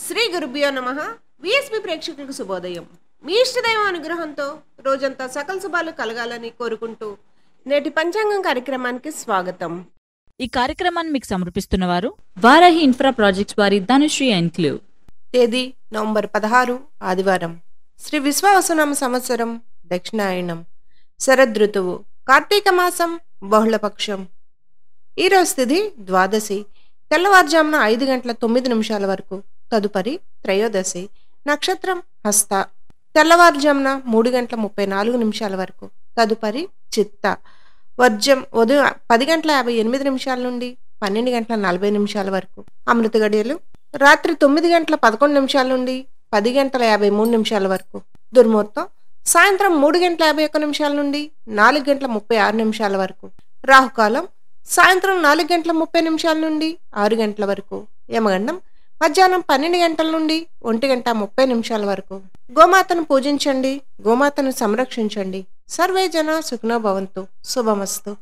శ్రీ గురుభ్యో నమః. విఎస్పి ప్రేక్షకులకు శుభోదయం. మీ ఇష్టదైవం అనుగ్రహంతో రోజంతా సకల శుభాలు కలగాలని కోరుకుంటూ నేటి పంచాంగం కార్యక్రమానికి స్వాగతం. ఈ కార్యక్రమాన్ని మీకు సమర్పిస్తున్నవారు వారాహి ఇన్ఫ్రా ప్రాజెక్ట్స్ వారి ధనుశ్రీ ఎన్క్లేవ్. తేదీ నవంబర్ 16 ఆదివారం. శ్రీ విశ్వావసునామ సంవత్సరం దక్షిణాయనం. శరదృతువు కార్తీక మాసం బహుళపక్షం. ఈరోజు తిథి ద్వాదశి. తెల్లవారుజామున 5 గంటల 9 నిమిషాల వరకు. తదుపరి త్రయోదశి. నక్షత్రం హస్త. తెల్లవారుజామున 3 గంటల 34 నిమిషాల వరకు. తదుపరి చిత్త. వర్జం ఉదయం 10 గంటల 58 నిమిషాల నుండి 12 గంటల 40 నిమిషాల వరకు. అమృత గడియలు రాత్రి 9 గంటల 11 నిమిషాల నుండి 10 గంటల 53 నిమిషాల వరకు. దుర్ముహూర్తం సాయంత్రం 3 గంటల 51 నిమిషాల నుండి 4 గంటల 36 నిమిషాల వరకు. రాహుకాలం సాయంత్రం 4 గంటల 30 నిమిషాల నుండి 6 గంటల వరకు. యమగండం మధ్యాహ్నం 12 గంటల నుండి 1 గంట 30 నిమిషాల వరకు. గోమాతను పూజించండి, గోమాతను సంరక్షించండి. సర్వే జన సుఖినో భవంతు. శుభమస్తు.